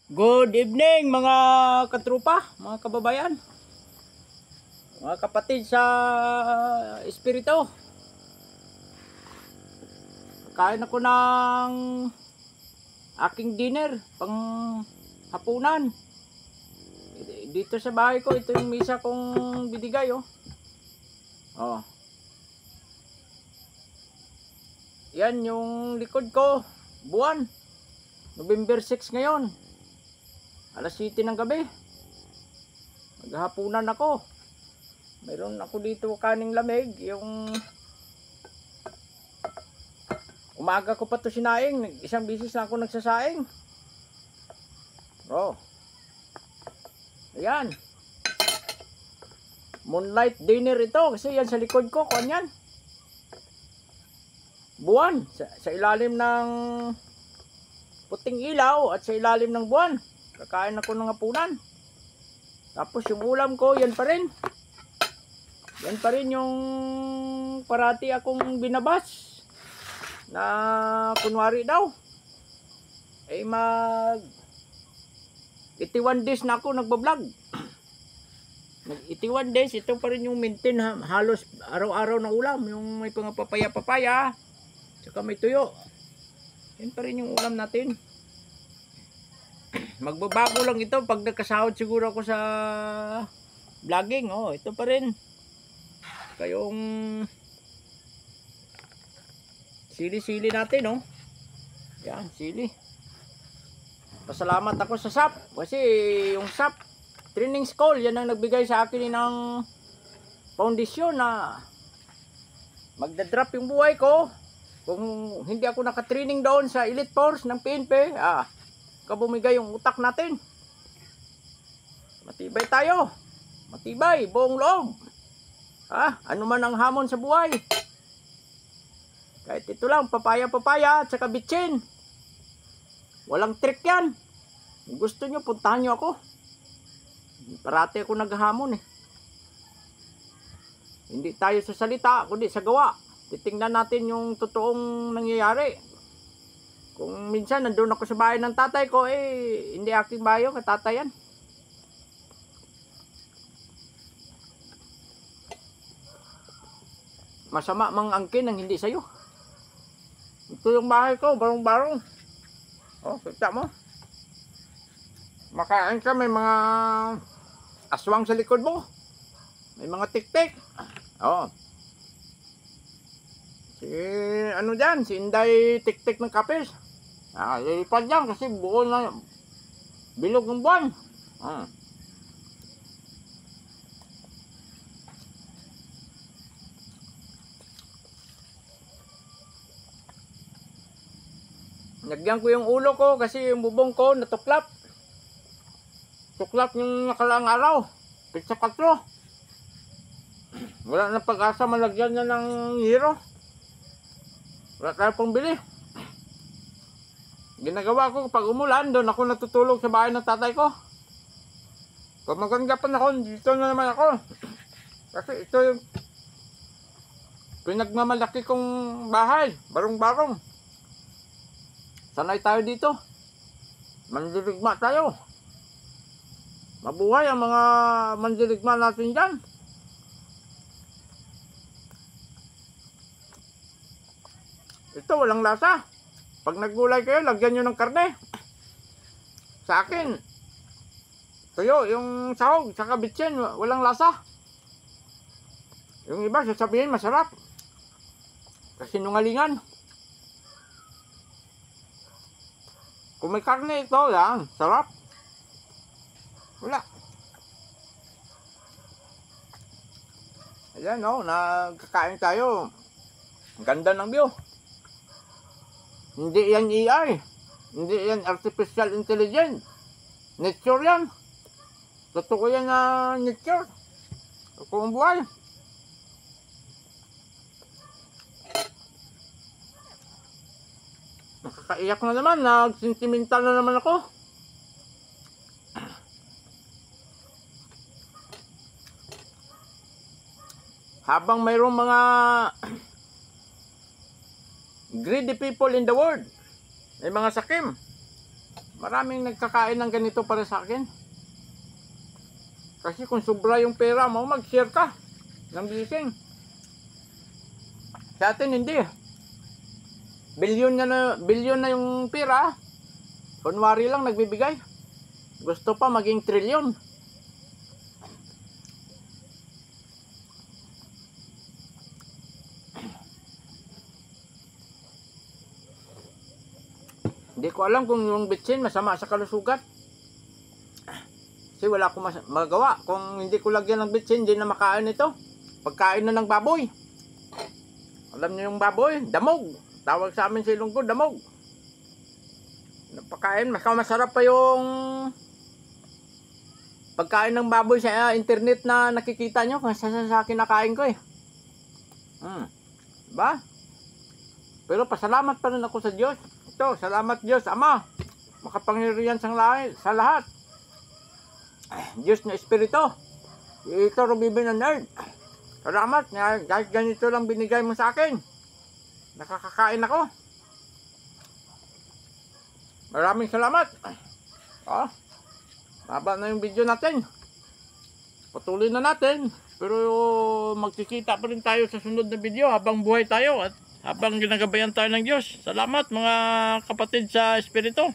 Good evening mga katrupa, mga kababayan, mga kapatid sa espiritu. Kain ako ng aking dinner pang hapunan. Dito sa bahay ko, ito yung misa kong binigay oh. Oh. Yan yung likod ko, buwan. November 6 ngayon. Alas 7 ng gabi. Maghahapunan ako. Mayroon ako dito kaning lamig. Yung umaga ko pa to sinaing. Isang bisis na ako nagsasaing. Oh. Ayan. Moonlight dinner ito. Kasi yan sa likod ko. Kuan yan. Buwan. Sa ilalim ng puting ilaw at sa ilalim ng buwan. Kakain ako ng hapunan. Tapos yung ulam ko, yan pa rin. Yan pa rin yung parati akong binabas. Na kunwari daw. Eh mag 81 days na ako nagbablog. Nag 81 days, ito pa rin yung maintain halos araw-araw na ulam. Yung may mga papaya-papaya. Tsaka may tuyo. Yan pa rin yung ulam natin. Magbabago lang ito pag nagkasahod siguro ako sa vlogging. Oh, ito pa rin. Kayong sili-sili natin, oh. Yan, sili. Pasalamat ako sa SAP kasi yung SAP training school, yan ang nagbigay sa akin ng foundation na magdadrop yung buhay ko. Kung hindi ako nakatraining doon sa Elite Force ng PNP, kabumigay yung utak natin. Matibay tayo. Matibay, buong loob. Ano man ang hamon sa buhay. Kahit ito lang, papaya-papaya at saka bitsin. Walang trick yan. Kung gusto nyo, puntahan nyo ako. Parati ako naghahamon eh. Hindi tayo sa salita, kundi sa gawa. Titingnan natin yung totoong nangyayari. Kung minsan nandun ako sa bahay ng tatay ko, hindi aking bahay yung katatayan. Masama mang angkin ang hindi sayo. Ito yung bahay ko, barong-barong. Oh, kita mo. Makain ka, may mga aswang sa likod mo. May mga tik-tik. Oh. Si ano dyan, si Inday tik-tik ng kapis. Lilipad yan kasi buo na bilog ng buwan. Nagyan ko yung ulo ko kasi yung bubong ko natuklap. Tuklap yung nakalaang araw. Pizza 4. Wala na pag-asa malagyan na ng hero. Wala tayo pang bili. Ginagawa ko pag umulan, doon ako natutulog sa bahay ng tatay ko. Kung maganggapan ako, dito na naman ako. Kasi ito yung pinagmamalaki kong bahay. Barong-barong. Sanay tayo dito. Mandirigma tayo. Mabuhay ang mga mandirigma natin dyan. Ito walang lasa. Pag naggulay kayo, lagyan nyo ng karne. Sa akin, tuyo, yung sahog, saka bitsin, walang lasa. Yung iba, sasabihin, masarap. Kasi nungalingan. Kung may karne ito, yan, sarap. Wala. Ayan, oh, nagkakain tayo. Ang ganda ng view. Hindi yan AI. Hindi yan artificial intelligence. Nature yan. Totoo yan na nature. Totoong buhay. Nakakaiyak na naman. Nagsentimental na naman ako. Habang mayroong mga greedy people in the world, may mga sakim, Maraming nagkakain ng ganito para sa akin. Kasi kung sobra yung pera mo, mag-share ka ng blessing. Sa atin hindi. Bilyon na yung pera. Kunwari lang nagbibigay. Gusto pa maging trilyon. Hindi ko alam kung yung bitsin masama sa kalusugan. Kasi wala akong magawa. Kung hindi ko lagyan ng bitsin, hindi na makain ito. Pagkain na ng baboy. Alam niyo yung baboy? Damog. Tawag sa amin sa Ilonggo, damog. Napakain, mas masarap pa yung pagkain ng baboy sa internet na nakikita nyo kung sa kinakain ko eh. Diba? Pero pasalamat pa rin ako sa Diyos. Ito, salamat Diyos, Ama. Makapangyarihan sa lahat. Diyos na Espiritu. Ito, Rubibin ng Nerd. Salamat, kahit ganito lang binigay mo sa akin. Nakakakain ako. Maraming salamat. Haba na yung video natin. Patuloy na natin. Pero magkikita pa rin tayo sa sunod na video habang buhay tayo at habang ginagabayan tayo ng Diyos. Salamat mga kapatid sa Espiritu.